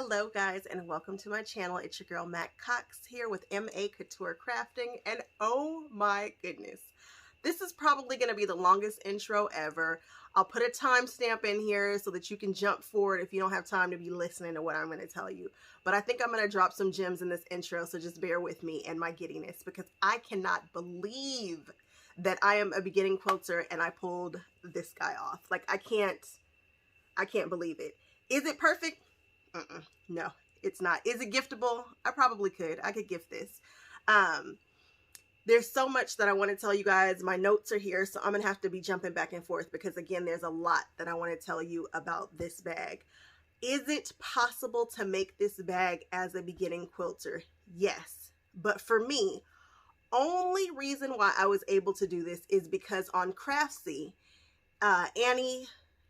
Hello guys and welcome to my channel. It's your girl Mac Cox here with MA Couture Crafting, and oh my goodness, this is probably going to be the longest intro ever. I'll put a timestamp in here so that you can jump forward if you don't have time to be listening to what I'm going to tell you. But I think I'm going to drop some gems in this intro, so just bear with me and my giddiness because I cannot believe that I am a beginning quilter and I pulled this guy off. Like I can't believe it. Is it perfect? No, it's not. Is it giftable? I probably could. I could gift this. There's so much that I want to tell you guys. My notes are here, so I'm going to have to be jumping back and forth because, again, there's a lot that I want to tell you about this bag. Is it possible to make this bag as a beginning quilter? Yes. But for me, only reason why I was able to do this is because on Craftsy, Annie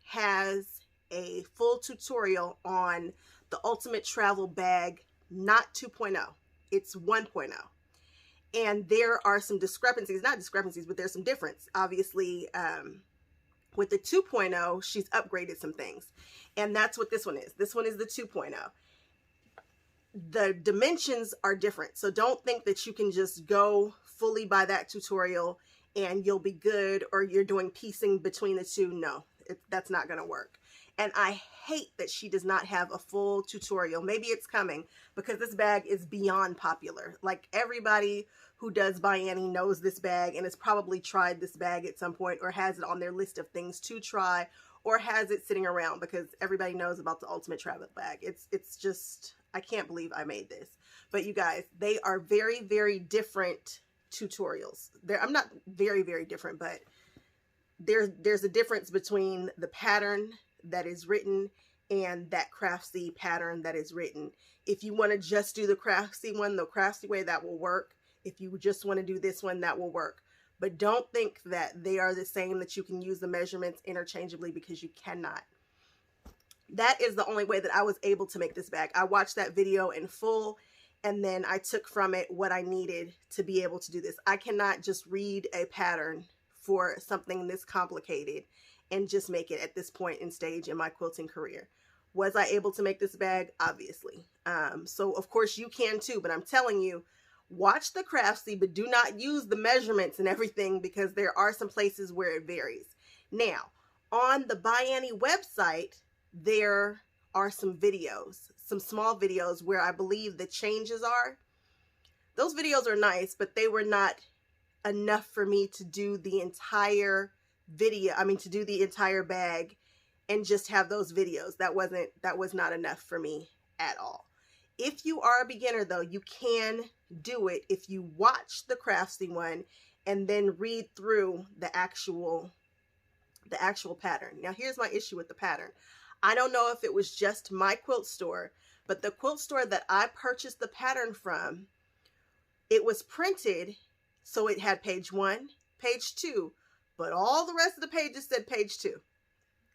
has a full tutorial on the Ultimate Travel Bag, not 2.0. It's 1.0. And there are some discrepancies, not discrepancies, but there's some difference. Obviously, with the 2.0, she's upgraded some things. And that's what this one is. This one is the 2.0. The dimensions are different. So don't think that you can just go fully by that tutorial and you'll be good, or you're doing piecing between the two. No, that's not going to work. And I hate that she does not have a full tutorial. Maybe it's coming because this bag is beyond popular. Like everybody who does ByAnnie knows this bag and has probably tried this bag at some point or has it on their list of things to try or has it sitting around because everybody knows about the Ultimate Travel Bag. It's just, I can't believe I made this. But you guys, they are very, very different tutorials. I'm not very, very different, but there's a difference between the pattern that is written and that Craftsy pattern that is written. If you want to just do the Craftsy one, the Craftsy way, that will work. If you just want to do this one, that will work. But don't think that they are the same, that you can use the measurements interchangeably, because you cannot. That is the only way that I was able to make this bag. I watched that video in full and then I took from it what I needed to be able to do this. I cannot just read a pattern for something this complicated and just make it at this point in stage in my quilting career. Was I able to make this bag? Obviously. So of course you can too, but I'm telling you, watch the Craftsy, but do not use the measurements and everything because there are some places where it varies. Now, on the ByAnnie website, there are some videos, some small videos where I believe the changes are. Those videos are nice, but they were not enough for me to do the entire video. I mean, to do the entire bag and just have those videos. That was not enough for me at all. If you are a beginner though, you can do it if you watch the Craftsy one and then read through the actual pattern. Now here's my issue with the pattern. I don't know if it was just my quilt store, but the quilt store that I purchased the pattern from, it was printed so it had page 1, page 2, but all the rest of the pages said page 2.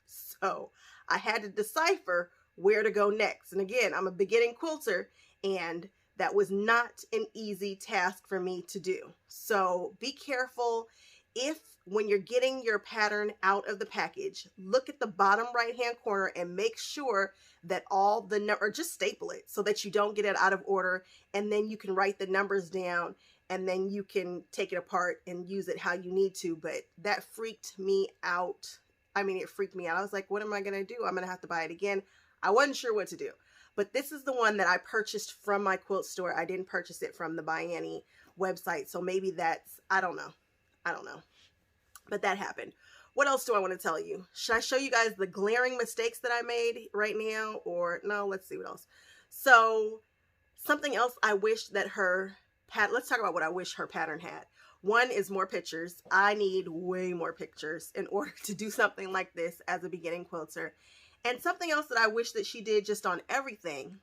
So I had to decipher where to go next. And again, I'm a beginning quilter and that was not an easy task for me to do. So be careful. If when you're getting your pattern out of the package, look at the bottom right hand corner and make sure that all the or just staple it so that you don't get it out of order, and then you can write the numbers down and then you can take it apart and use it how you need to. But that freaked me out. I mean, it freaked me out. I was like, what am I going to do? I'm going to have to buy it again. I wasn't sure what to do. But this is the one that I purchased from my quilt store. I didn't purchase it from the ByAnnie website. So maybe that's, I don't know. But that happened. What else do I want to tell you? Should I show you guys the glaring mistakes that I made right now? Or no, let's see what else. So something else I wish that her pattern, let's talk about what I wish her pattern had. One is more pictures. I need way more pictures in order to do something like this as a beginning quilter. And something else that I wish that she did just on everything,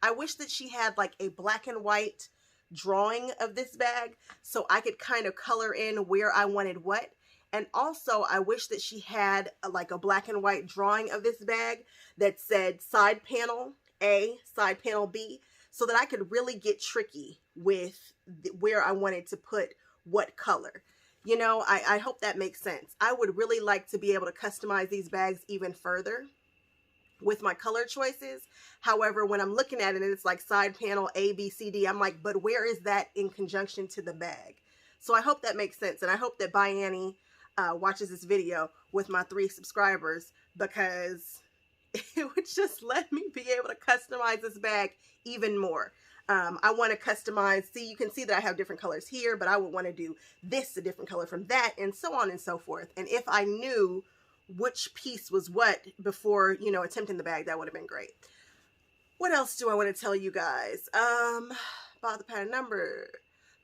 I wish that she had like a black and white drawing of this bag so I could kind of color in where I wanted what. And also I wish that she had like a black and white drawing of this bag that said side panel A, side panel B, so that I could really get tricky with where I wanted to put what color. You know, I hope that makes sense. I would really like to be able to customize these bags even further. with my color choices. However, when I'm looking at it and it's like side panel A, B, C, D, I'm like, but where is that in conjunction to the bag? So I hope that makes sense. And I hope that ByAnnie watches this video with my 3 subscribers, because it would just let me be able to customize this bag even more. I want to customize, see, you can see that I have different colors here, but I would want to do this a different color from that, and so on and so forth. And if I knew which piece was what before, you know, attempting the bag, that would have been great. What else do I want to tell you guys? About the pattern number.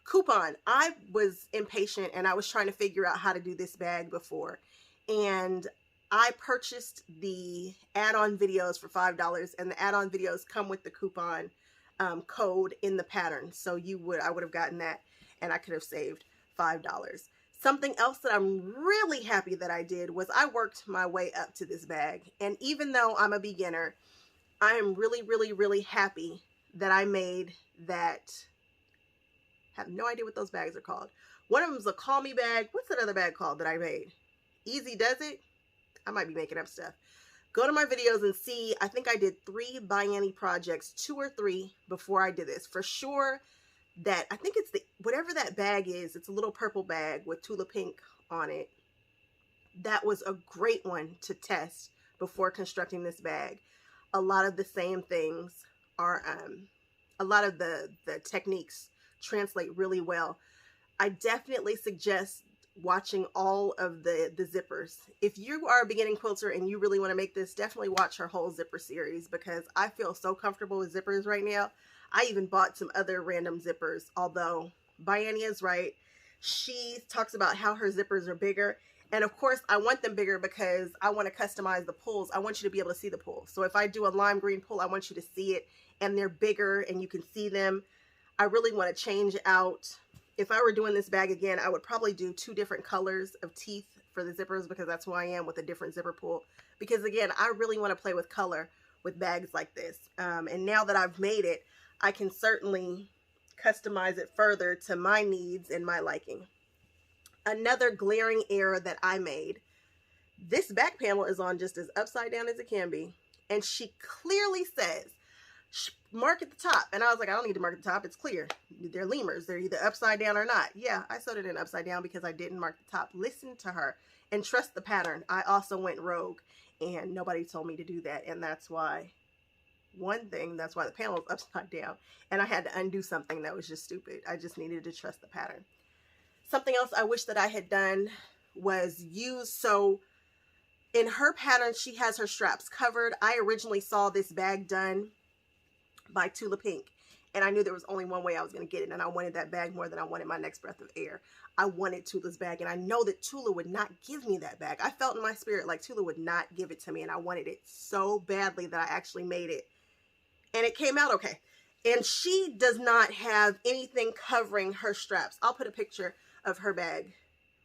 Coupon. I was impatient and I was trying to figure out how to do this bag before. And I purchased the add-on videos for $5, and the add-on videos come with the coupon code in the pattern. So I would have gotten that and I could have saved $5. Something else that I'm really happy that I did was I worked my way up to this bag. And even though I'm a beginner, I am really, really, really happy that I made that. Have no idea what those bags are called. One of them is a Call Me bag. What's that other bag called that I made? Easy Does It? I might be making up stuff. Go to my videos and see. I think I did 3 ByAnnie projects, 2 or 3 before I did this. For sure, that I think it's whatever that bag is. It's a little purple bag with Tula pink on it. That was a great one to test before constructing this bag. A lot of the same things are, a lot of the techniques translate really well. I definitely suggest watching all of the zippers. If you are a beginning quilter and you really want to make this, definitely watch her whole zipper series, because I feel so comfortable with zippers right now. I even bought some other random zippers, although ByAnnie is right. She talks about how her zippers are bigger. And of course, I want them bigger because I want to customize the pulls. I want you to be able to see the pull. So if I do a lime green pull, I want you to see it, and they're bigger and you can see them. I really want to change out. If I were doing this bag again, I would probably do 2 different colors of teeth for the zippers, because that's who I am with a different zipper pull. Because again, I really want to play with color with bags like this. And now that I've made it, I can certainly customize it further to my needs and my liking. Another glaring error that I made, this back panel is on just as upside down as it can be. And she clearly says, mark at the top. And I was like, I don't need to mark at the top. It's clear. They're lemurs. They're either upside down or not. Yeah, I sewed it in upside down because I didn't mark the top. Listen to her and trust the pattern. I also went rogue and nobody told me to do that. And that's why, that's why the panel is upside down. And I had to undo something that was just stupid. I just needed to trust the pattern. Something else I wish that I had done was so in her pattern, she has her straps covered. I originally saw this bag done by Tula Pink, and I knew there was only one way I was going to get it, and I wanted that bag more than I wanted my next breath of air. I wanted Tula's bag, and I know that Tula would not give me that bag. I felt in my spirit like Tula would not give it to me, and I wanted it so badly that I actually made it, and it came out okay. And she does not have anything covering her straps. I'll put a picture of her bag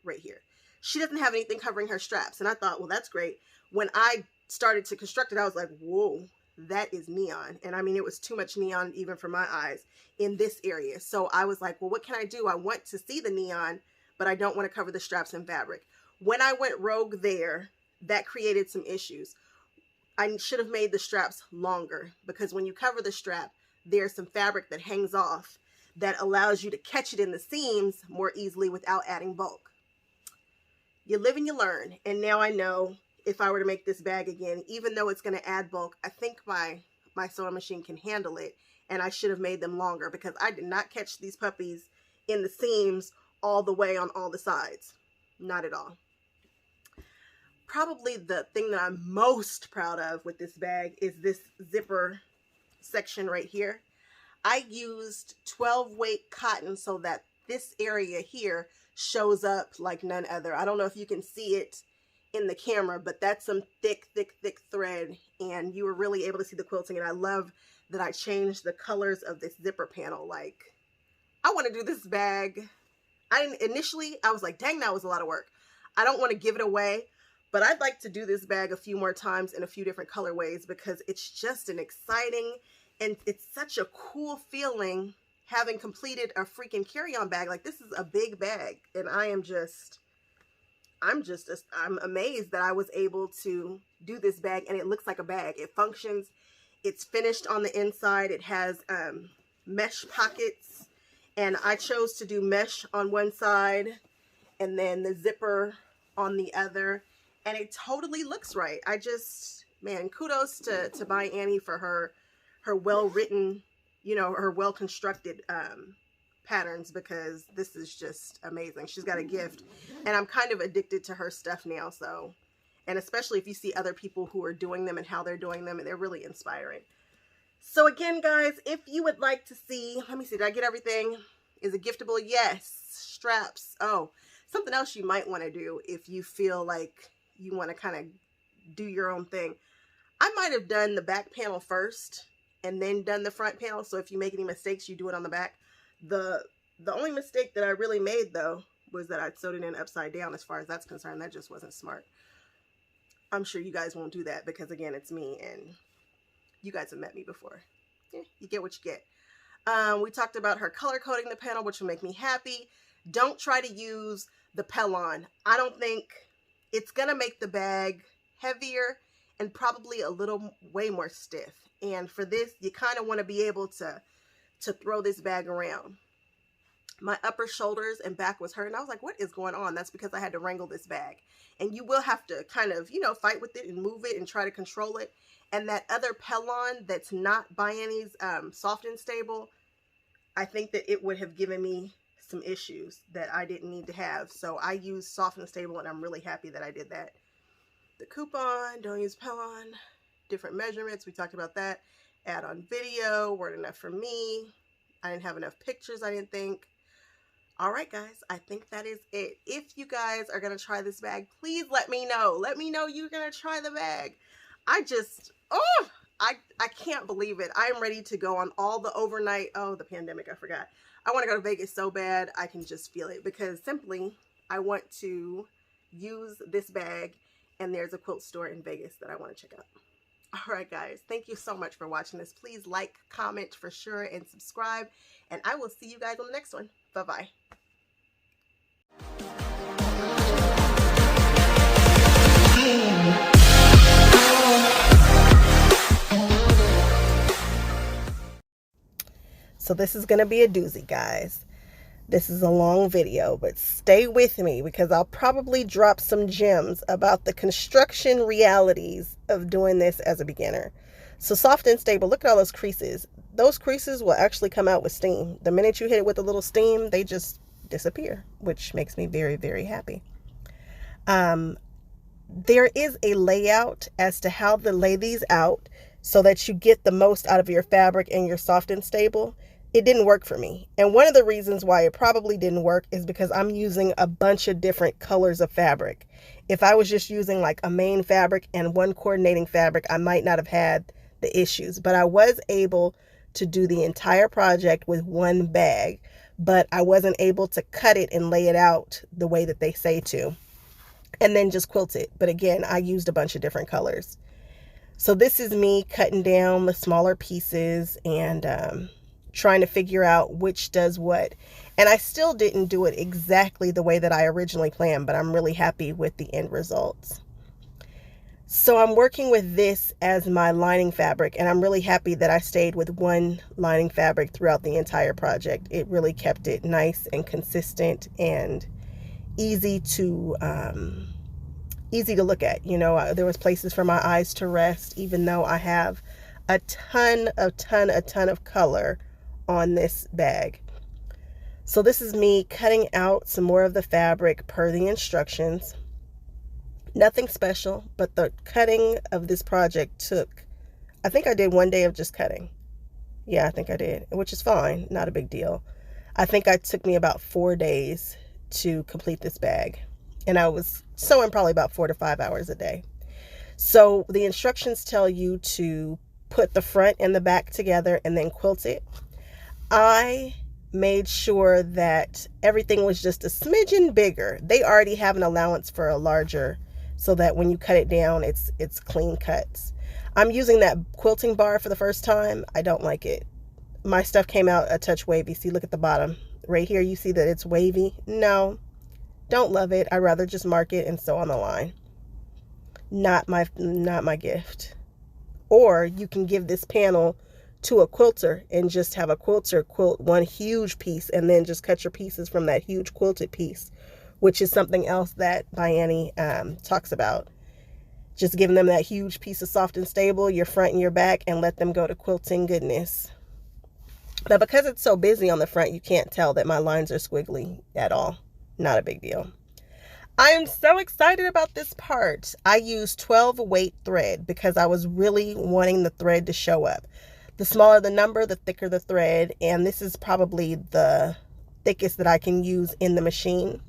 right here. She doesn't have anything covering her straps, and I thought, well, that's great. When I started to construct it, I was like, whoa, that is neon. And I mean, it was too much neon even for my eyes in this area. So I was like, well, what can I do? I want to see the neon, but I don't want to cover the straps in fabric. When I went rogue there, that created some issues. I should have made the straps longer, because when you cover the strap, there's some fabric that hangs off that allows you to catch it in the seams more easily without adding bulk. You live and you learn. And now I know if I were to make this bag again, even though it's going to add bulk, I think my sewing machine can handle it. And I should have made them longer, because I did not catch these puppies in the seams all the way on all the sides. Not at all. Probably the thing that I'm most proud of with this bag is this zipper section right here. I used 12 weight cotton so that this area here shows up like none other. I don't know if you can see it in the camera, but that's some thick, thick, thick thread, and you were really able to see the quilting. And I love that I changed the colors of this zipper panel. Like, I want to do this bag. Initially, I was like, dang, that was a lot of work. I don't want to give it away, but I'd like to do this bag a few more times in a few different colorways, because it's just an exciting, and it's such a cool feeling having completed a freaking carry-on bag. Like, this is a big bag, and I'm amazed that I was able to do this bag, and it looks like a bag. It functions. It's finished on the inside. It has mesh pockets, and I chose to do mesh on one side and then the zipper on the other, and it totally looks right. I just, man, kudos to ByAnnie for her well-written, you know, her well-constructed patterns, because this is just amazing. She's got a gift, and I'm kind of addicted to her stuff now. So, and especially if you see other people who are doing them and how they're doing them, and they're really inspiring. So again, guys, if you would like to see, let me see, did I get everything? Is it giftable? Yes. Straps. Oh, something else you might want to do if you feel like you want to kind of do your own thing. I might have done the back panel first and then done the front panel. So if you make any mistakes, you do it on the back. The only mistake that I really made, though, was that I sewed it in upside down. As far as that's concerned, that just wasn't smart. I'm sure you guys won't do that because, again, it's me, and you guys have met me before. Yeah, you get what you get. We talked about her color coding the panel, which will make me happy. Don't try to use the Pellon. I don't think it's going to make the bag heavier and probably a little way more stiff. And for this, you kind of want to be able to throw this bag around. My upper shoulders and back was hurting. I was like, what is going on? That's because I had to wrangle this bag. And you will have to kind of, you know, fight with it and move it and try to control it. And that other Pellon that's not ByAnnie's Soft and Stable, I think that it would have given me some issues that I didn't need to have. So I used Soft and Stable, and I'm really happy that I did that. The coupon, don't use Pellon. Different measurements, we talked about that. Add on video, weren't enough for me. I didn't have enough pictures, I didn't think. All right, guys, I think that is it. If you guys are going to try this bag, please let me know. Let me know you're going to try the bag. I just, oh, I can't believe it. I am ready to go on all the overnight. Oh, the pandemic, I forgot. I want to go to Vegas so bad. I can just feel it, because simply I want to use this bag, and there's a quilt store in Vegas that I want to check out. All right, guys, thank you so much for watching this. Please like, comment for sure, and subscribe, and I will see you guys on the next one. Bye-bye. So this is going to be a doozy, guys. This is a long video, but stay with me because I'll probably drop some gems about the construction realities of doing this as a beginner. So Soft and Stable, look at all those creases. Those creases will actually come out with steam. The minute you hit it with a little steam, they just disappear, which makes me very, very happy. There is a layout as to how to lay these out so that you get the most out of your fabric and your Soft and Stable. It didn't work for me. And one of the reasons why it probably didn't work is because I'm using a bunch of different colors of fabric. If I was just using like a main fabric and one coordinating fabric, I might not have had the issues. But I was able to do the entire project with one bag, but I wasn't able to cut it and lay it out the way that they say to, and then just quilt it. But again, I used a bunch of different colors. So this is me cutting down the smaller pieces and trying to figure out which does what. And I still didn't do it exactly the way that I originally planned, but I'm really happy with the end results. So I'm working with this as my lining fabric, and I'm really happy that I stayed with one lining fabric throughout the entire project. It really kept it nice and consistent and easy to look at. You know, there was places for my eyes to rest, even though I have a ton of color on this bag. So this is me cutting out some more of the fabric per the instructions. Nothing special, but the cutting of this project took, I think I did one day of just cutting. Yeah, I think I did, which is fine, not a big deal. I think it took me about 4 days to complete this bag, and I was sewing probably about 4 to 5 hours a day. So the instructions tell you to put the front and the back together and then quilt it. I made sure that everything was just a smidgen bigger. They already have an allowance for a larger, so that when you cut it down, it's clean cuts. I'm using that quilting bar for the first time. I don't like it. My stuff came out a touch wavy. See, look at the bottom. Right here, you see that it's wavy. No, don't love it. I'd rather just mark it and sew on the line. Not my gift. Or you can give this panel to a quilter and just have a quilter quilt one huge piece and then just cut your pieces from that huge quilted piece, which is something else that ByAnnie talks about. Just giving them that huge piece of soft and stable, your front and your back, and let them go to quilting goodness. But because it's so busy on the front, you can't tell that my lines are squiggly at all. Not a big deal. I am so excited about this part. I used 12 weight thread because I was really wanting the thread to show up. The smaller the number, the thicker the thread, and this is probably the thickest that I can use in the machine.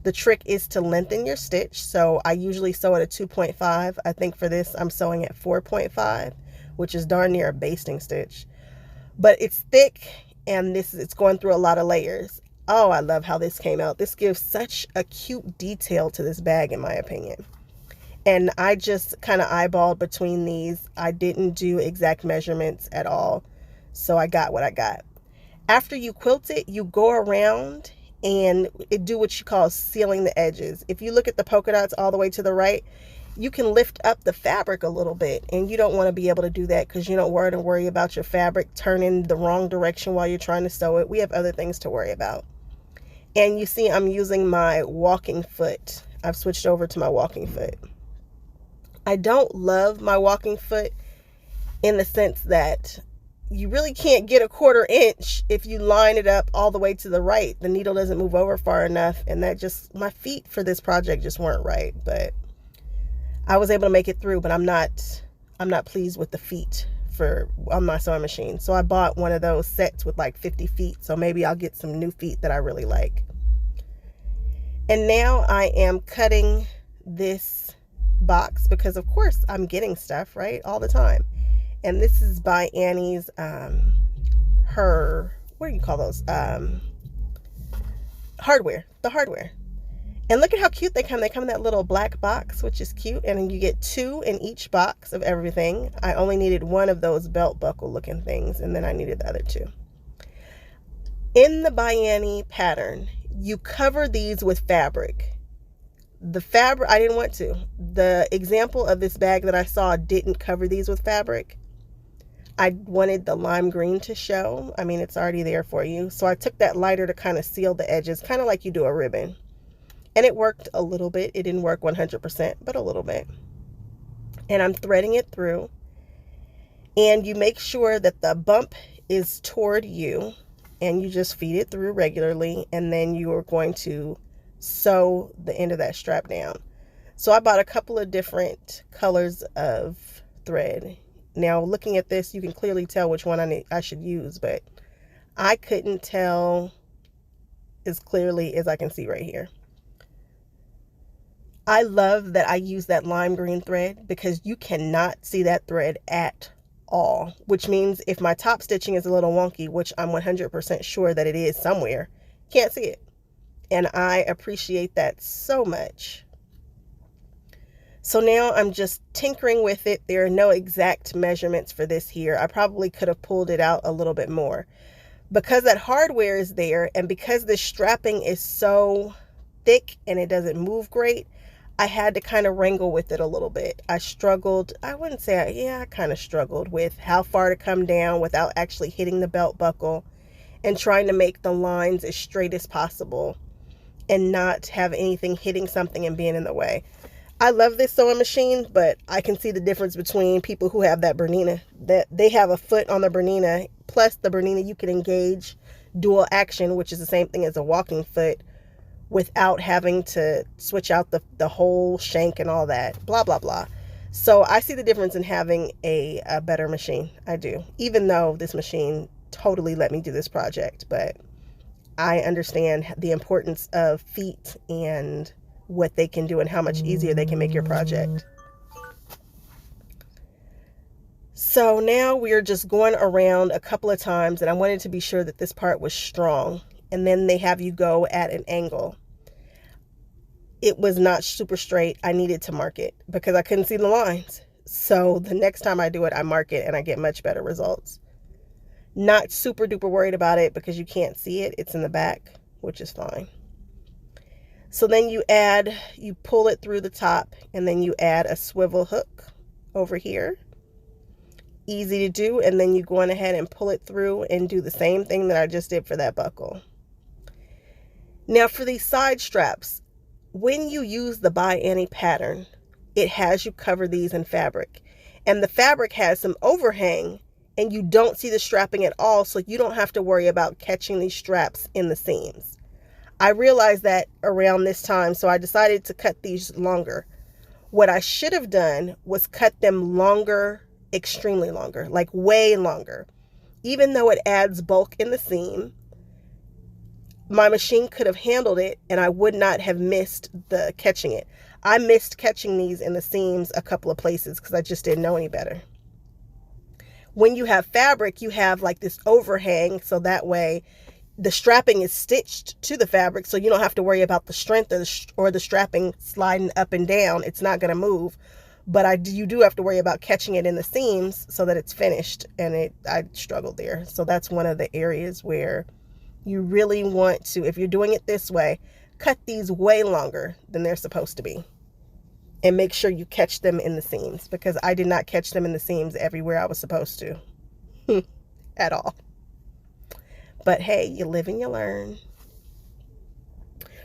The trick is to lengthen your stitch, so I usually sew at a 2.5. I think for this I'm sewing at 4.5, which is darn near a basting stitch. But it's thick, and it's going through a lot of layers. Oh, I love how this came out. This gives such a cute detail to this bag, in my opinion. And I just kind of eyeballed between these. I didn't do exact measurements at all, so I got what I got. After you quilt it, you go around and do what you call sealing the edges. If you look at the polka dots all the way to the right, you can lift up the fabric a little bit, and you don't want to be able to do that because you don't want to worry about your fabric turning the wrong direction while you're trying to sew it. We have other things to worry about. And you see I'm using my walking foot. I've switched over to my walking foot. I don't love my walking foot in the sense that you really can't get a 1/4 inch if you line it up all the way to the right. The needle doesn't move over far enough, and that just, my feet for this project just weren't right. But I was able to make it through, but I'm not pleased with the feet on my sewing machine. So I bought one of those sets with like 50 feet. So maybe I'll get some new feet that I really like. And now I am cutting this box because of course I'm getting stuff, right, all the time. And this is ByAnnie's her, what do you call those? Hardware, the hardware. And look at how cute they come. They come in that little black box, which is cute. And you get 2 in each box of everything. I only needed 1 of those belt buckle looking things, and then I needed the other 2. In the ByAnnie pattern, you cover these with fabric. The fabric, I didn't want to. The example of this bag that I saw didn't cover these with fabric. I wanted the lime green to show. I mean, it's already there for you. So I took that lighter to kind of seal the edges, kind of like you do a ribbon. And it worked a little bit. It didn't work 100%, but a little bit. And I'm threading it through. And you make sure that the bump is toward you. And you just feed it through regularly. And then you are going to sew the end of that strap down. So I bought a couple of different colors of thread. Now, looking at this, you can clearly tell which one I should use. But I couldn't tell as clearly as I can see right here. I love that I use that lime green thread because you cannot see that thread at all, which means if my top stitching is a little wonky, which I'm 100% sure that it is somewhere, can't see it. And I appreciate that so much. So now I'm just tinkering with it. There are no exact measurements for this here. I probably could have pulled it out a little bit more. Because that hardware is there and because the strapping is so thick and it doesn't move great, I had to kind of wrangle with it a little bit. I struggled. I wouldn't say, I kind of struggled with how far to come down without actually hitting the belt buckle and trying to make the lines as straight as possible and not have anything hitting something and being in the way. I love this sewing machine, but I can see the difference between people who have that Bernina. That they have a foot on the Bernina, plus the Bernina you can engage dual action, which is the same thing as a walking foot, without having to switch out the whole shank and all that, blah, blah, blah. So I see the difference in having a better machine. I do, even though this machine totally let me do this project, but I understand the importance of feet and what they can do and how much easier they can make your project. So now we're just going around a couple of times, and I wanted to be sure that this part was strong. And then they have you go at an angle. It was not super straight. I needed to mark it because I couldn't see the lines. So the next time I do it, I mark it and I get much better results. Not super duper worried about it because you can't see it. It's in the back, which is fine. So then you pull it through the top, and then you add a swivel hook over here. Easy to do. And then you go on ahead and pull it through and do the same thing that I just did for that buckle. Now for these side straps, when you use the ByAnnie pattern, it has you cover these in fabric. And the fabric has some overhang, and you don't see the strapping at all, so you don't have to worry about catching these straps in the seams. I realized that around this time, so I decided to cut these longer. What I should have done was cut them longer, extremely longer, like way longer. Even though it adds bulk in the seam, my machine could have handled it and I would not have missed the catching it. I missed catching these in the seams a couple of places because I just didn't know any better. When you have fabric, you have like this overhang, so that way the strapping is stitched to the fabric, so you don't have to worry about the strength or the strapping sliding up and down. It's not going to move. But you do have to worry about catching it in the seams so that it's finished, and I struggled there. So that's one of the areas where you really want to, if you're doing it this way, cut these way longer than they're supposed to be. And make sure you catch them in the seams, because I did not catch them in the seams everywhere I was supposed to at all. But hey, you live and you learn.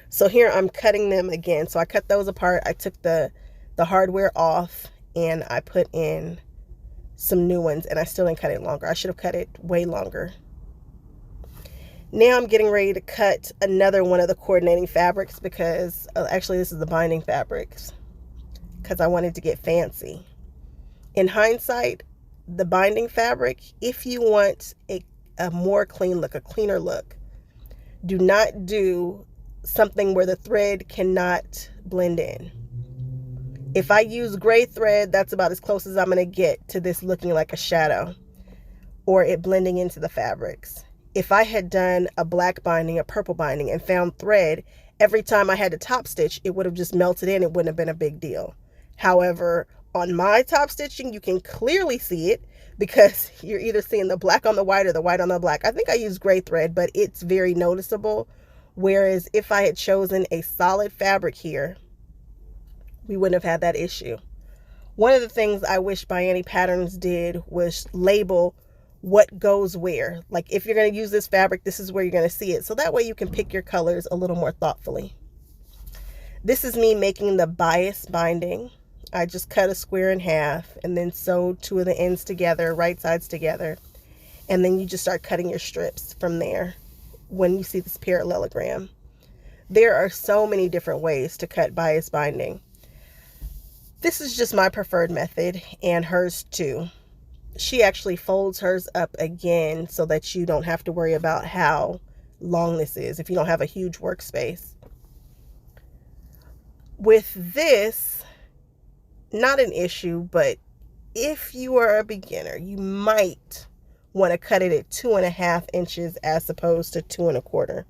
So here I'm cutting them again. So I cut those apart. I took the hardware off and I put in some new ones, and I still didn't cut it longer. I should have cut it way longer. Now I'm getting ready to cut another one of the coordinating fabrics, because actually this is the binding fabrics, because I wanted to get fancy. In hindsight, the binding fabric, if you want a more clean look, a cleaner look, do not do something where the thread cannot blend in. If I use gray thread, that's about as close as I'm going to get to this looking like a shadow or it blending into the fabrics. If I had done a black binding, a purple binding, and found thread, every time I had to top stitch, it would have just melted in. It wouldn't have been a big deal. However, on my top stitching, you can clearly see it, because you're either seeing the black on the white or the white on the black. I think I used gray thread, but it's very noticeable. Whereas if I had chosen a solid fabric here, we wouldn't have had that issue. One of the things I wish ByAnnie Patterns did was label what goes where. Like, if you're going to use this fabric, this is where you're going to see it. So that way you can pick your colors a little more thoughtfully. This is me making the bias binding. I just cut a square in half and then sewed two of the ends together, right sides together. And then you just start cutting your strips from there when you see this parallelogram. There are so many different ways to cut bias binding. This is just my preferred method, and hers too. She actually folds hers up again so that you don't have to worry about how long this is if you don't have a huge workspace. With this, not an issue, but if you are a beginner, you might want to cut it at 2.5 inches as opposed to 2 1/4.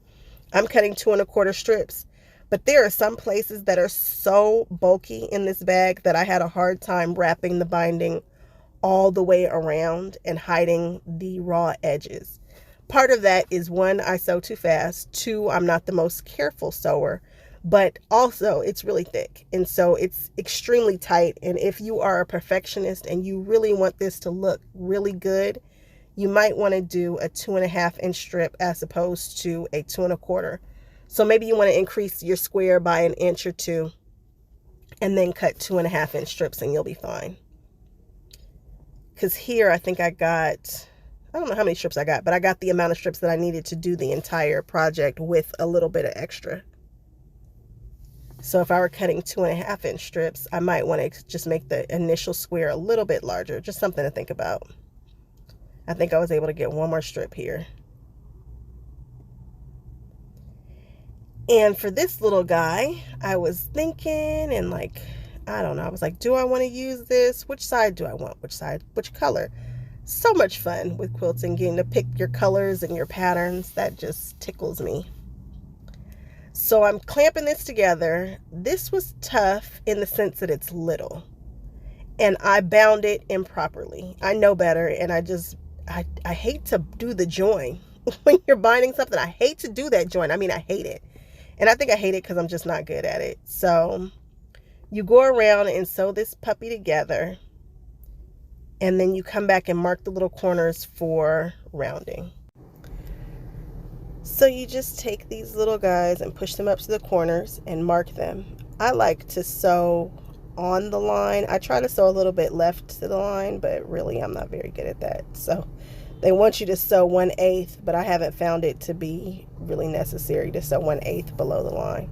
I'm cutting 2 1/4 strips, but there are some places that are so bulky in this bag that I had a hard time wrapping the binding all the way around and hiding the raw edges. Part of that is, one, I sew too fast. Two, I'm not the most careful sewer, but also it's really thick. And so it's extremely tight. And if you are a perfectionist and you really want this to look really good, you might want to do a 2.5 inch strip as opposed to a 2 1/4. So maybe you want to increase your square by 1 inch or 2 and then cut 2.5 inch strips and you'll be fine. Because here I think I don't know how many strips I got, but I got the amount of strips that I needed to do the entire project with a little bit of extra. So if I were cutting 2.5 inch strips, I might want to just make the initial square a little bit larger. Just something to think about. I think I was able to get one more strip here. And for this little guy, I was thinking, and like, I don't know, I was like, do I want to use this? Which side do I want? Which side? Which color? So much fun with quilting, getting to pick your colors and your patterns. That just tickles me. So I'm clamping this together. This was tough in the sense that it's little. And I bound it improperly. I know better, and I hate to do the join. When you're binding something, I hate to do that join. I mean, I hate it. And I think I hate it because I'm just not good at it. So you go around and sew this puppy together, and then you come back and mark the little corners for rounding. So you just take these little guys and push them up to the corners and mark them. I like to sew on the line. I try to sew a little bit left to the line, but really I'm not very good at that. So they want you to sew 1/8, but I haven't found it to be really necessary to sew 1/8 below the line.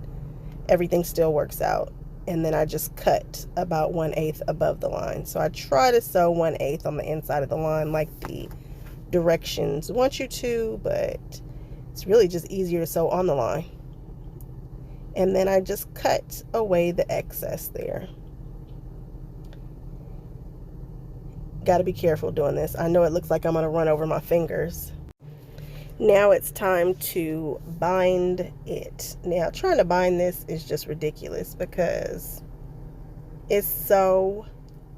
Everything still works out. And then I just cut about 1/8 above the line. So I try to sew 1/8 on the inside of the line like the directions want you to, but it's really just easier to sew on the line. And then I just cut away the excess there. Got to be careful doing this. I know it looks like I'm going to run over my fingers. Now it's time to bind it. Now trying to bind this is just ridiculous because it's so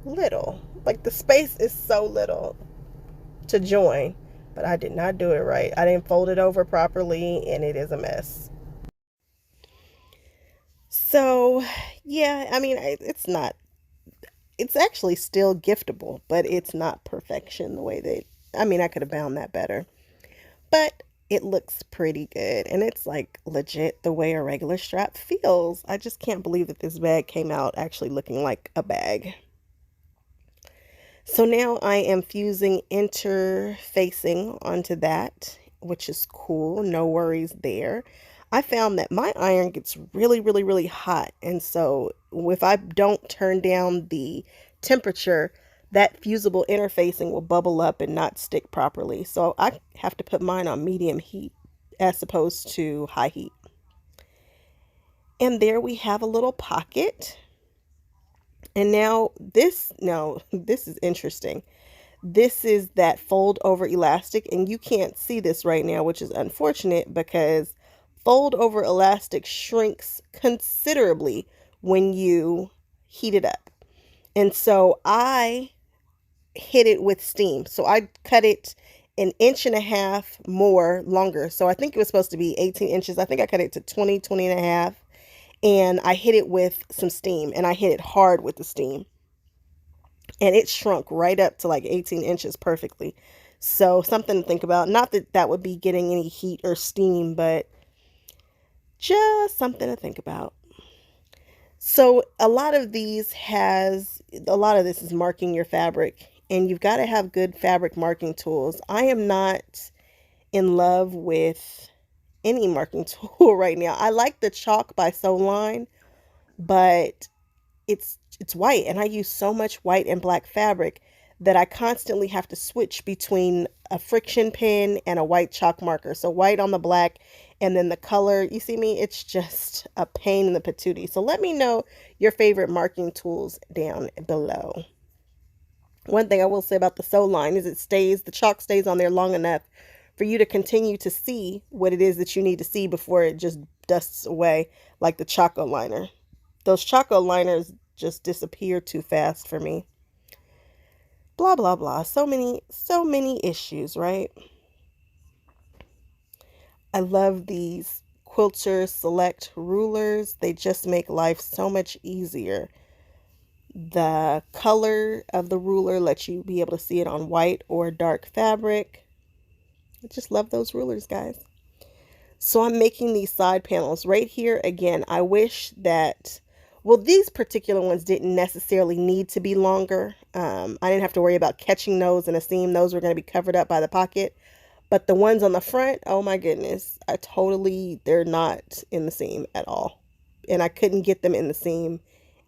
little. Like the space is so little to join, but I did not do it right. I didn't fold it over properly and it is a mess. So yeah, I mean, it's actually still giftable, but it's not perfection the way I could have bound that better. But it looks pretty good, and it's like legit the way a regular strap feels. I just can't believe that this bag came out actually looking like a bag. So now I am fusing interfacing onto that, which is cool. No worries there. I found that my iron gets really, really, really hot, and so if I don't turn down the temperature, that fusible interfacing will bubble up and not stick properly. So I have to put mine on medium heat as opposed to high heat. And there we have a little pocket. And now this is interesting. This is that fold over elastic, and you can't see this right now, which is unfortunate because fold over elastic shrinks considerably when you heat it up. And so I hit it with steam. So I cut it 1.5 inches more longer. So I think it was supposed to be 18 inches. I think I cut it to 20 and a half. And I hit it with some steam, and I hit it hard with the steam. And it shrunk right up to like 18 inches perfectly. So something to think about. Not that that would be getting any heat or steam, but just something to think about. So a lot of this is marking your fabric, and you've got to have good fabric marking tools. I am not in love with any marking tool right now. I like the chalk by Sew Line, but it's white, and I use so much white and black fabric that I constantly have to switch between a friction pen and a white chalk marker. So white on the black, and then the color, you see me, it's just a pain in the patootie. So let me know your favorite marking tools down below. One thing I will say about the Sew Line is the chalk stays on there long enough for you to continue to see what it is that you need to see before it just dusts away like the Choco liner. Those Choco liners just disappear too fast for me. Blah, blah, blah. So many issues, right? I love these Quilter Select rulers. They just make life so much easier. The color of the ruler lets you be able to see it on white or dark fabric. I just love those rulers, guys. So I'm making these side panels right here. Again, I wish that, well, these particular ones didn't necessarily need to be longer. I didn't have to worry about catching those in a seam. Those were going to be covered up by the pocket. But the ones on the front, oh my goodness, they're not in the seam at all. And I couldn't get them in the seam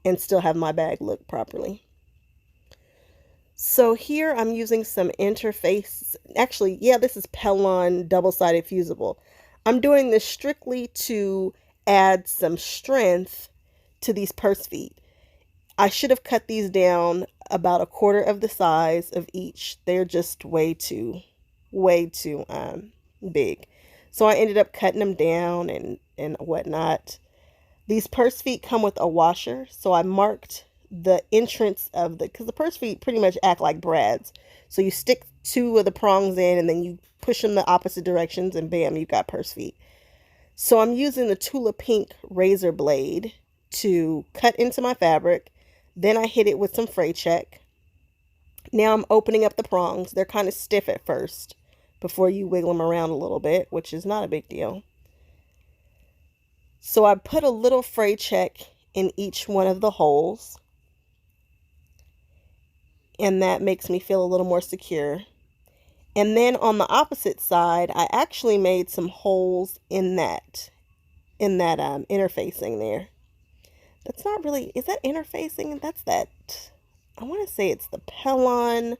and still have my bag look properly. So here I'm using some interface. Actually, yeah, this is Pellon double-sided fusible. I'm doing this strictly to add some strength to these purse feet. I should have cut these down about 1/4 of the size of each. They're just way too big. So I ended up cutting them down and whatnot. These purse feet come with a washer, so I marked the entrance because the purse feet pretty much act like brads. So you stick 2 of the prongs in, and then you push them the opposite directions, and bam, you've got purse feet. So I'm using the Tula pink razor blade to cut into my fabric. Then I hit it with some fray check. Now I'm opening up the prongs. They're kind of stiff at first before you wiggle them around a little bit, which is not a big deal. So I put a little fray check in each one of the holes, and that makes me feel a little more secure. And then on the opposite side, I actually made some holes in that interfacing there. That's not really, is that interfacing? That's that, I want to say it's the Pellon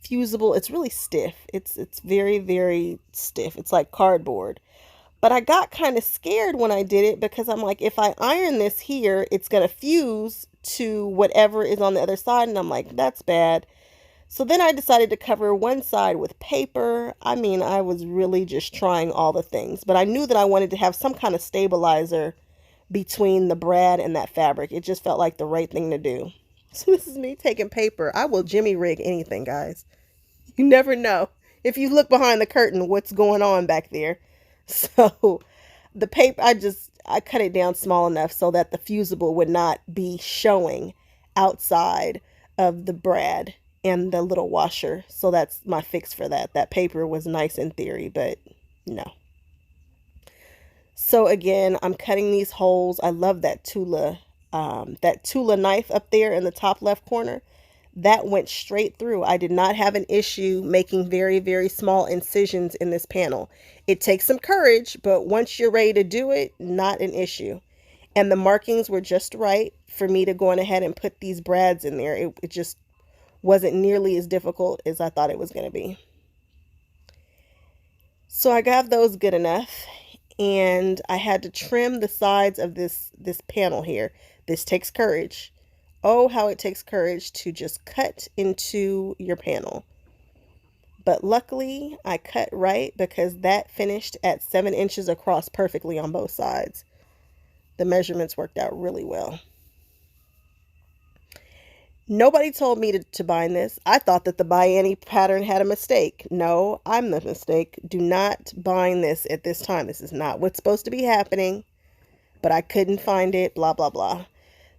fusible. It's really stiff. It's very, very stiff. It's like cardboard. But I got kind of scared when I did it because I'm like, if I iron this here, it's going to fuse to whatever is on the other side. And I'm like, that's bad. So then I decided to cover one side with paper. I mean, I was really just trying all the things, but I knew that I wanted to have some kind of stabilizer between the brad and that fabric. It just felt like the right thing to do. So this is me taking paper. I will jimmy rig anything, guys. You never know. If you look behind the curtain, what's going on back there. So the paper, I cut it down small enough so that the fusible would not be showing outside of the brad and the little washer. So that's my fix for that. That paper was nice in theory, but no. So again, I'm cutting these holes. I love that Tula knife up there in the top left corner. That went straight through. I did not have an issue making very, very small incisions in this panel. It takes some courage, but once you're ready to do it, not an issue. And the markings were just right for me to go on ahead and put these brads in there. It just wasn't nearly as difficult as I thought it was going to be. So I got those good enough, and I had to trim the sides of this panel here. This takes courage. Oh, how it takes courage to just cut into your panel. But luckily, I cut right because that finished at 7 inches across perfectly on both sides. The measurements worked out really well. Nobody told me to bind this. I thought that the ByAnnie pattern had a mistake. No, I'm the mistake. Do not bind this at this time. This is not what's supposed to be happening, but I couldn't find it, blah, blah, blah.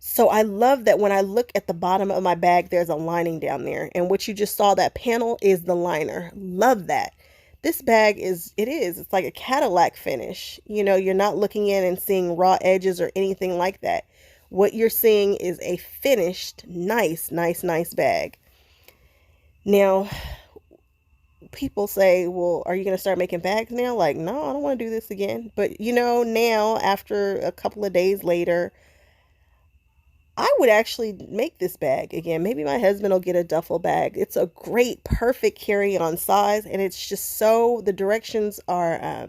So I love that when I look at the bottom of my bag, there's a lining down there. And what you just saw, that panel is the liner. Love that. This bag it's like a Cadillac finish. You know, you're not looking in and seeing raw edges or anything like that. What you're seeing is a finished, nice, nice, nice bag. Now, people say, well, are you going to start making bags now? Like, no, I don't want to do this again. But, you know, now, after a couple of days later, I would actually make this bag again. Maybe my husband will get a duffel bag. It's a great, perfect carry-on size. And it's just so, the directions are,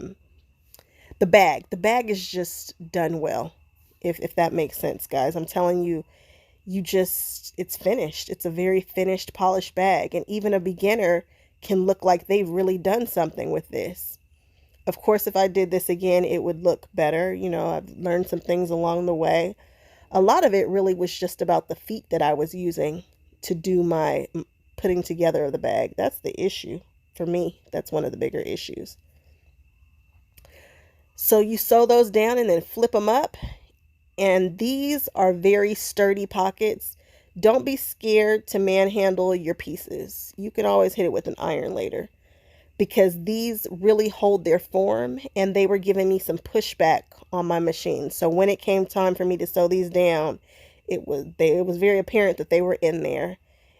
the bag is just done well. If that makes sense, guys. I'm telling you, it's finished. It's a very finished, polished bag. And even a beginner can look like they've really done something with this. Of course, if I did this again, it would look better. You know, I've learned some things along the way. A lot of it really was just about the feet that I was using to do my putting together of the bag. That's the issue for me. That's one of the bigger issues. So you sew those down and then flip them up. And these are very sturdy pockets. Don't be scared to manhandle your pieces. You can always hit it with an iron later, because these really hold their form, and they were giving me some pushback on my machine. So when it came time for me to sew these down, it was very apparent that they were in there.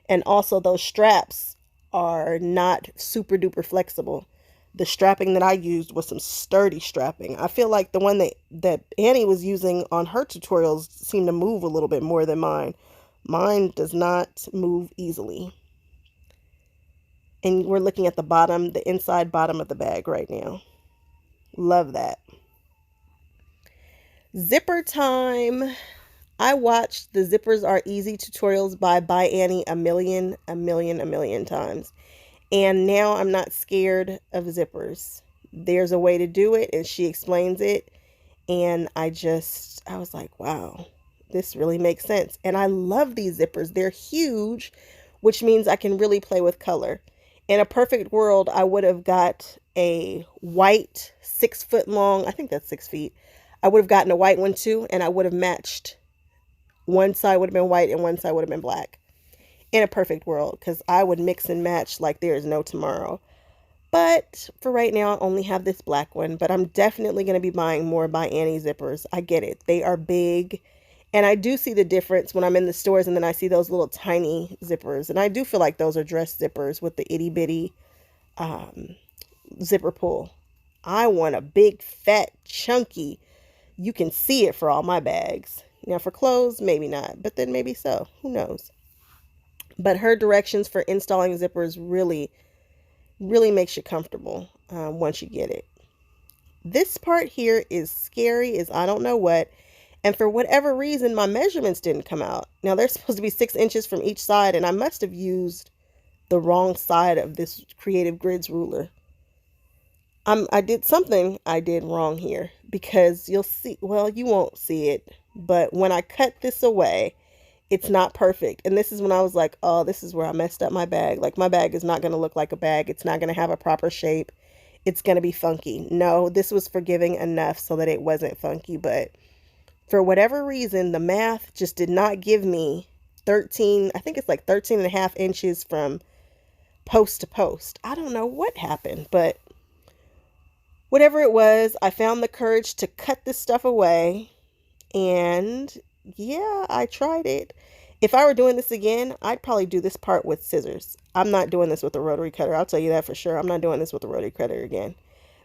And also those straps are not super duper flexible. The strapping that I used was some sturdy strapping. I feel like the one that Annie was using on her tutorials seemed to move a little bit more than mine. Mine does not move easily. And we're looking at the inside bottom of the bag right now. Love that. Zipper time. I watched the Zippers Are Easy tutorials by ByAnnie a million times. And now I'm not scared of zippers. There's a way to do it, and she explains it. And I was like, wow, this really makes sense. And I love these zippers. They're huge, which means I can really play with color. In a perfect world, I would have got a white 6 foot long, I think that's 6 feet. I would have gotten a white one too, and I would have matched. One side would have been white and one side would have been black. In a perfect world, because I would mix and match like there is no tomorrow. But for right now, I only have this black one. But I'm definitely going to be buying more ByAnnie zippers. I get it. They are big. And I do see the difference when I'm in the stores and then I see those little tiny zippers. And I do feel like those are dress zippers with the itty bitty zipper pull. I want a big, fat, chunky. You can see it for all my bags. Now for clothes, maybe not. But then maybe so. Who knows? But her directions for installing zippers really makes you comfortable once you get it. This part here is scary as I don't know what. And for whatever reason, my measurements didn't come out. Now, they're supposed to be 6 inches from each side, and I must have used the wrong side of this Creative Grids ruler. I did wrong here, because you'll see, well, you won't see it, but when I cut this away, it's not perfect. And this is when I was like, oh, this is where I messed up my bag. Like, my bag is not going to look like a bag. It's not going to have a proper shape. It's going to be funky. No, this was forgiving enough so that it wasn't funky, but for whatever reason, the math just did not give me 13, I think it's like 13 and a half inches from post to post. I don't know what happened, but whatever it was, I found the courage to cut this stuff away. And yeah, I tried it. If I were doing this again, I'd probably do this part with scissors. I'm not doing this with a rotary cutter. I'll tell you that for sure. I'm not doing this with a rotary cutter again,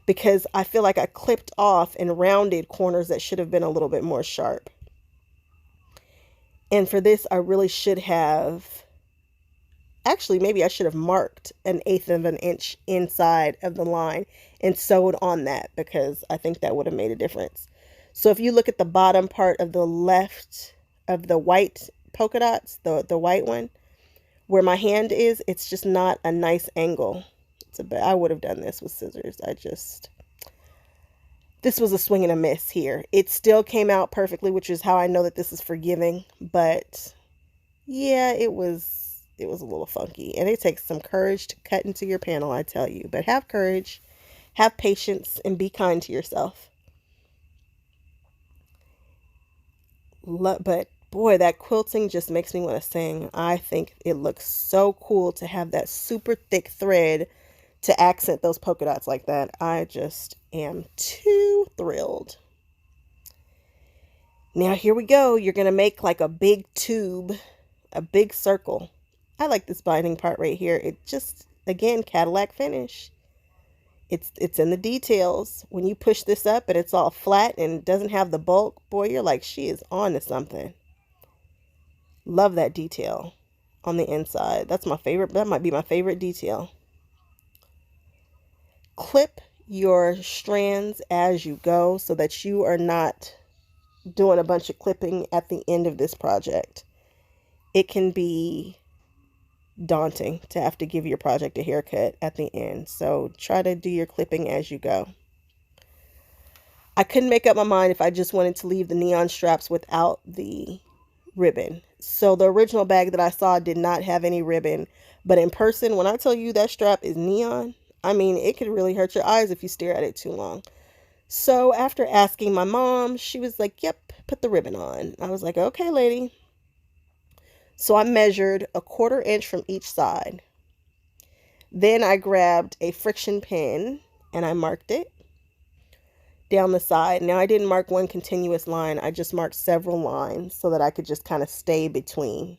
because I feel like I clipped off and rounded corners that should have been a little bit more sharp. And for this, I really should have, actually, maybe I should have marked 1/8 of an inch inside of the line and sewed on that, because I think that would have made a difference. So if you look at the bottom part of the left of the white polka dots, the white one, where my hand is, it's just not a nice angle. I would have done this with scissors. This was a swing and a miss here. It still came out perfectly, which is how I know that this is forgiving. But yeah, it was a little funky. And it takes some courage to cut into your panel, I tell you. But have courage, have patience, and be kind to yourself. But boy, that quilting just makes me want to sing. I think it looks so cool to have that super thick thread to accent those polka dots like that. I just am too thrilled. Now here we go. You're going to make like a big tube, a big circle. I like this binding part right here. It just, again, Cadillac finish. It's in the details. When you push this up and it's all flat and doesn't have the bulk, boy, you're like, she is on to something. Love that detail on the inside. That's my favorite. That might be my favorite detail. Clip your strands as you go so that you are not doing a bunch of clipping at the end of this project. It can be daunting to have to give your project a haircut at the end. So try to do your clipping as you go. I couldn't make up my mind if I just wanted to leave the neon straps without the ribbon. So the original bag that I saw did not have any ribbon, but in person, when I tell you that strap is neon, I mean, it could really hurt your eyes if you stare at it too long. So after asking my mom, she was like, yep, put the ribbon on. I was like, okay, lady. So I measured 1/4 inch from each side. Then I grabbed a friction pin and I marked it down the side. Now I didn't mark one continuous line. I just marked several lines so that I could just kind of stay between.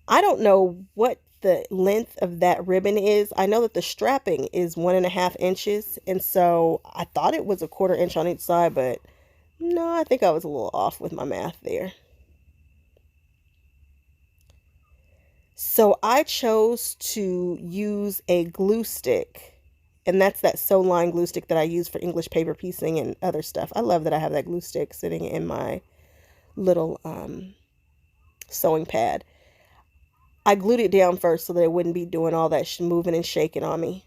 I don't know what the length of that ribbon is. I know that the strapping is 1.5 inches. And so I thought it was 1/4 inch on each side, but no, I think I was a little off with my math there. So I chose to use a glue stick, and that's that sew line glue stick that I use for English paper piecing and other stuff. I love that I have that glue stick sitting in my little sewing pad. I glued it down first so that it wouldn't be doing all that moving and shaking on me.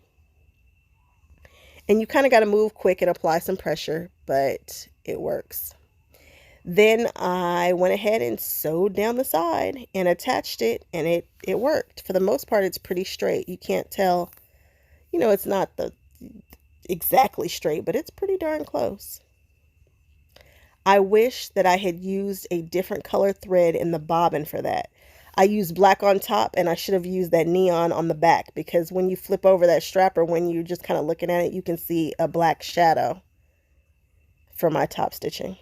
And you kind of got to move quick and apply some pressure, but it works. Then I went ahead and sewed down the side and attached it, and it worked. For the most part, it's pretty straight. You can't tell, You know, it's not the exactly straight, but it's pretty darn close. I wish that I had used a different color thread in the bobbin for that. I used black on top and I should have used that neon on the back, because when you flip over that strap, or when you're just kind of looking at it, you can see a black shadow for my top stitching.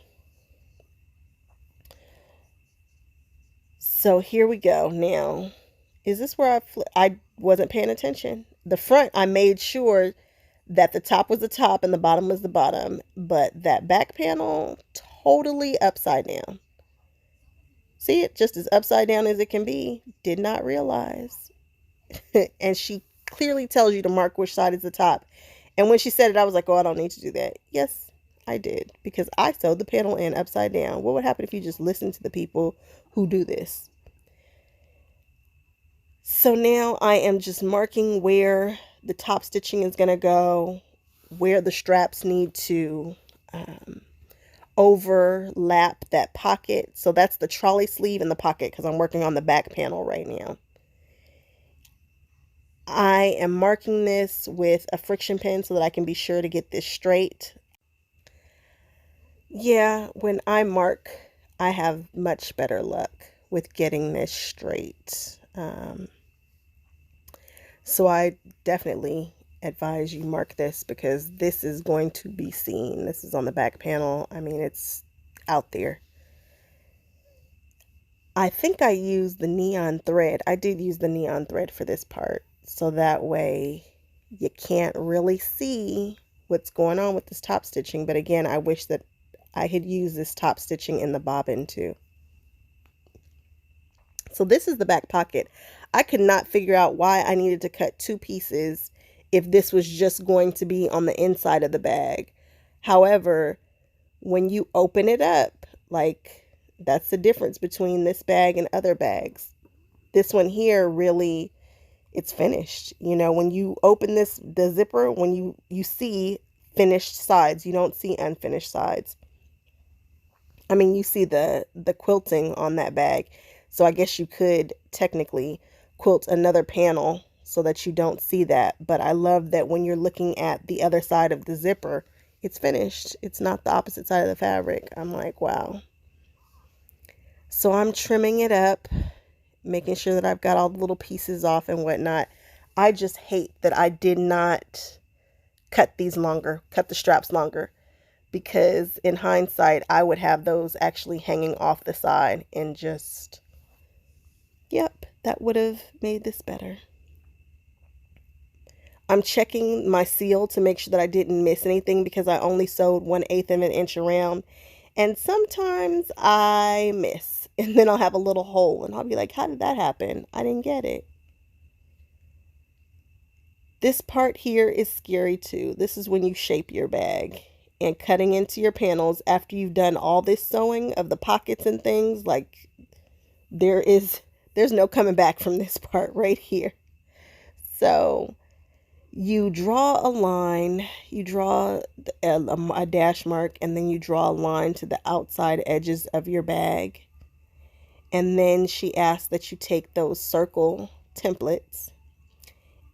So here we go. Now, is this where I wasn't paying attention? The front, I made sure that the top was the top and the bottom was the bottom, but that back panel, totally upside down. See it just as upside down as it can be. Did not realize. And she clearly tells you to mark which side is the top. And when she said it, I was like, oh, I don't need to do that. Yes, I did, because I sewed the panel in upside down. What would happen if you just listened to the people who do this? So now I am just marking where the top stitching is going to go, where the straps need to overlap that pocket. So that's the trolley sleeve and the pocket, because I'm working on the back panel right now. I am marking this with a friction pin so that I can be sure to get this straight. Yeah, when I mark, I have much better luck with getting this straight. So I definitely advise you mark this, because this is going to be seen. This is on the back panel. I mean, it's out there. I think I used the neon thread. I did use the neon thread for this part, so that way you can't really see what's going on with this top stitching. But again, I wish that I had used this top stitching in the bobbin too. So this is the back pocket. I could not figure out why I needed to cut two pieces if this was just going to be on the inside of the bag. However, when you open it up, like, that's the difference between this bag and other bags. This one here, really, it's finished. You know, when you open this, the zipper, when you see finished sides, you don't see unfinished sides. I mean, you see the quilting on that bag. So I guess you could technically quilt another panel so that you don't see that. But I love that when you're looking at the other side of the zipper, it's finished. It's not the opposite side of the fabric. I'm like, wow. So I'm trimming it up, making sure that I've got all the little pieces off and whatnot. I just hate that I did not cut these longer, cut the straps longer, because in hindsight, I would have those actually hanging off the side and just... Yep, that would have made this better. I'm checking my seal to make sure that I didn't miss anything, because I only sewed 1/8 of an inch around. And sometimes I miss, and then I'll have a little hole, and I'll be like, how did that happen? I didn't get it. This part here is scary too. This is when you shape your bag, and cutting into your panels after you've done all this sewing of the pockets and things, like, there's no coming back from this part right here. So you draw a line, you draw a dash mark, and then you draw a line to the outside edges of your bag. And then she asks that you take those circle templates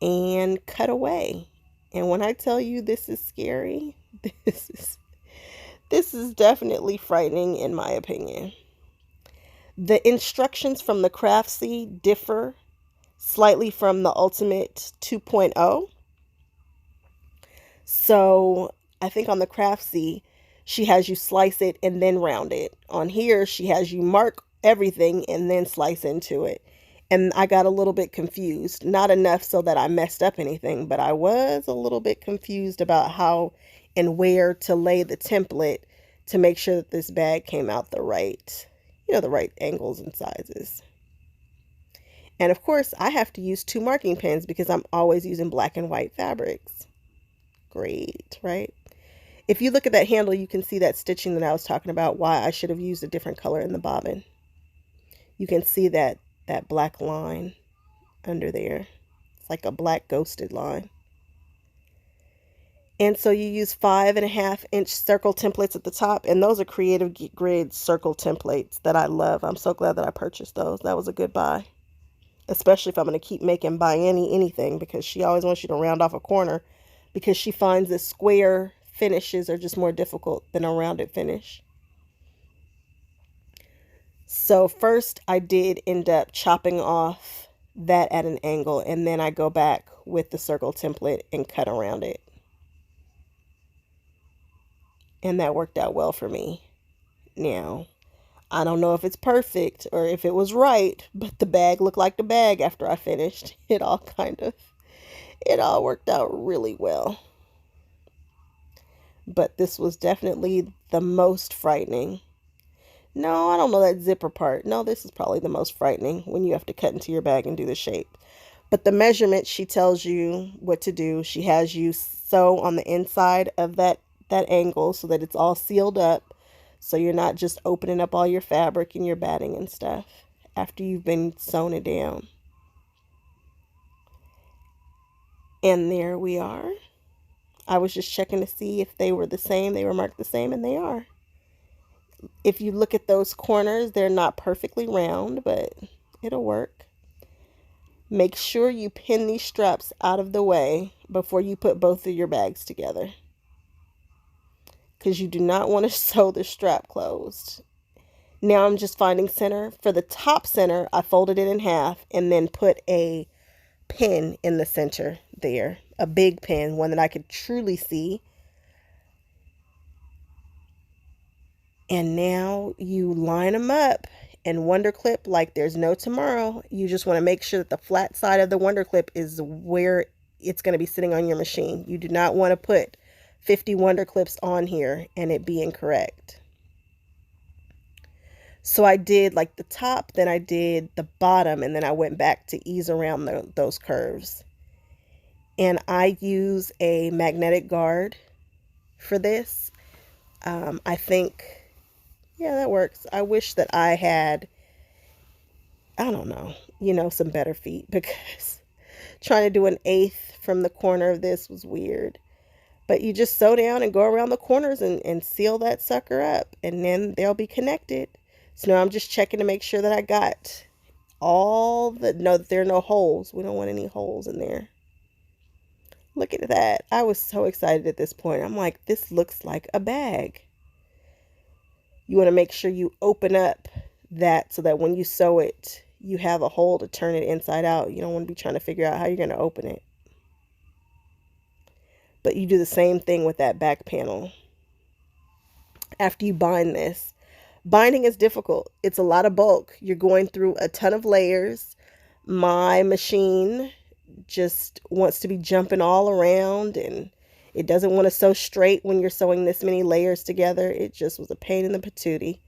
and cut away. And when I tell you this is scary, this is definitely frightening in my opinion. The instructions from the Craftsy differ slightly from the Ultimate 2.0. So I think on the Craftsy, she has you slice it and then round it. On here, she has you mark everything and then slice into it. And I got a little bit confused. Not enough so that I messed up anything, but I was a little bit confused about how and where to lay the template to make sure that this bag came out the right, the right angles and sizes. And of course, I have to use 2 marking pens because I'm always using black and white fabrics. Great, right? If you look at that handle, you can see that stitching that I was talking about, why I should have used a different color in the bobbin. You can see that black line under there. It's like a black ghosted line. And so you use 5.5 inch circle templates at the top, and those are Creative Grid circle templates that I love. I'm so glad that I purchased those. That was a good buy. especially if I'm going to keep making ByAnnie anything, because she always wants you to round off a corner because she finds that square finishes are just more difficult than a rounded finish. So first I did end up chopping off that at an angle, and then I go back with the circle template and cut around it. And that worked out well for me. Now, I don't know if it's perfect or if it was right, but the bag looked like the bag after I finished. It all worked out really well. But this was definitely the most frightening. No, I don't know that zipper part. No, this is probably the most frightening when you have to cut into your bag and do the shape. But the measurement, she tells you what to do. She has you sew on the inside of that angle so that it's all sealed up. So you're not just opening up all your fabric and your batting and stuff after you've been sewn it down. And there we are. I was just checking to see if they were the same. They were marked the same, and they are. If you look at those corners, they're not perfectly round, but it'll work. Make sure you pin these straps out of the way before you put both of your bags together, because you do not want to sew the strap closed. Now I'm just finding center. For the top center, I folded it in half and then put a pin in the center there, a big pin, one that I could truly see. And now you line them up and wonder clip like there's no tomorrow. You just want to make sure that the flat side of the wonder clip is where it's going to be sitting on your machine. You do not want to put 50 wonder clips on here and it be incorrect. So I did like the top, then I did the bottom, and then I went back to ease around those curves. And I use a magnetic guard for this. I think, yeah, that works. I wish that I had, I don't know, some better feet, because trying to do an eighth from the corner of this was weird. But you just sew down and go around the corners and seal that sucker up, and then they'll be connected. So now I'm just checking to make sure that I got that there are no holes. We don't want any holes in there. Look at that. I was so excited at this point. I'm like, this looks like a bag. You want to make sure you open up that so that when you sew it, you have a hole to turn it inside out. You don't want to be trying to figure out how you're going to open it. But you do the same thing with that back panel. After you bind this, binding is difficult. It's a lot of bulk. You're going through a ton of layers. My machine just wants to be jumping all around, and it doesn't want to sew straight when you're sewing this many layers together. It just was a pain in the patootie.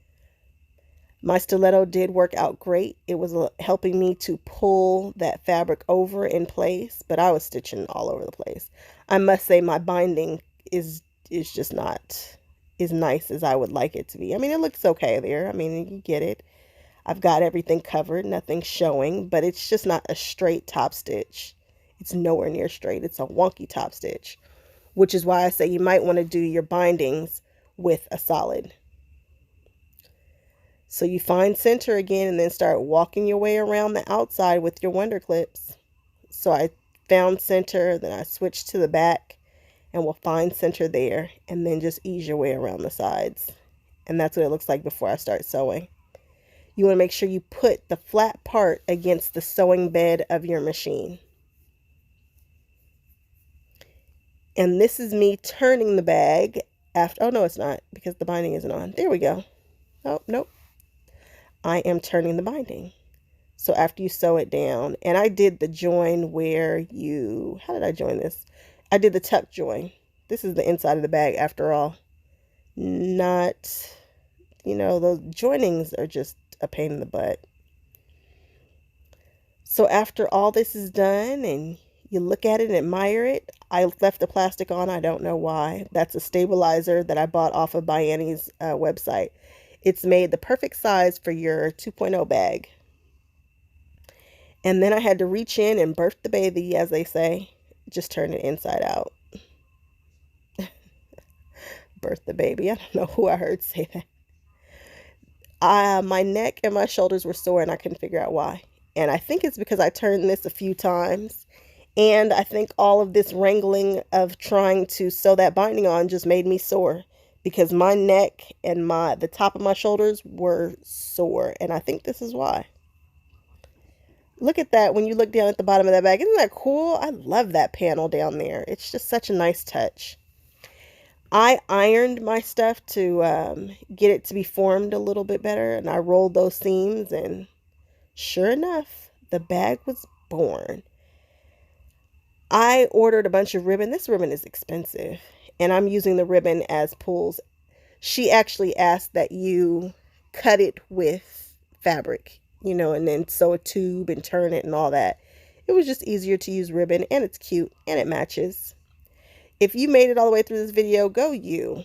My stiletto did work out great. It was helping me to pull that fabric over in place, but I was stitching all over the place. I must say my binding is just not as nice as I would like it to be. I mean, it looks okay there. I mean, you get it. I've got everything covered, nothing showing, but it's just not a straight top stitch. It's nowhere near straight. It's a wonky top stitch, which is why I say you might want to do your bindings with a solid. So you find center again and then start walking your way around the outside with your wonder clips. So I found center, then I switched to the back, and we'll find center there, and then just ease your way around the sides. And that's what it looks like before I start sewing. You want to make sure you put the flat part against the sewing bed of your machine. And this is me turning the bag after, oh no, it's not, because the binding isn't on. There we go. Oh, nope. I am turning the binding. So after you sew it down, and I did the join where you, how did I join this? I did the tuck join. This is the inside of the bag after all. Not, those joinings are just a pain in the butt. So after all this is done and you look at it and admire it, I left the plastic on. I don't know why. That's a stabilizer that I bought off of ByAnnie's website. It's made the perfect size for your 2.0 bag. And then I had to reach in and birth the baby, as they say. Just turn it inside out. Birth the baby. I don't know who I heard say that. My neck and my shoulders were sore and I couldn't figure out why. And I think it's because I turned this a few times. And I think all of this wrangling of trying to sew that binding on just made me sore, because my neck and the top of my shoulders were sore. And I think this is why. Look at that when you look down at the bottom of that bag. Isn't that cool? I love that panel down there. It's just such a nice touch. I ironed my stuff to get it to be formed a little bit better, and I rolled those seams, and sure enough, the bag was born. I ordered a bunch of ribbon. This ribbon is expensive, and I'm using the ribbon as pulls. She actually asked that you cut it with fabric, and then sew a tube and turn it and all that. It was just easier to use ribbon, and it's cute, and it matches. If you made it all the way through this video, go you.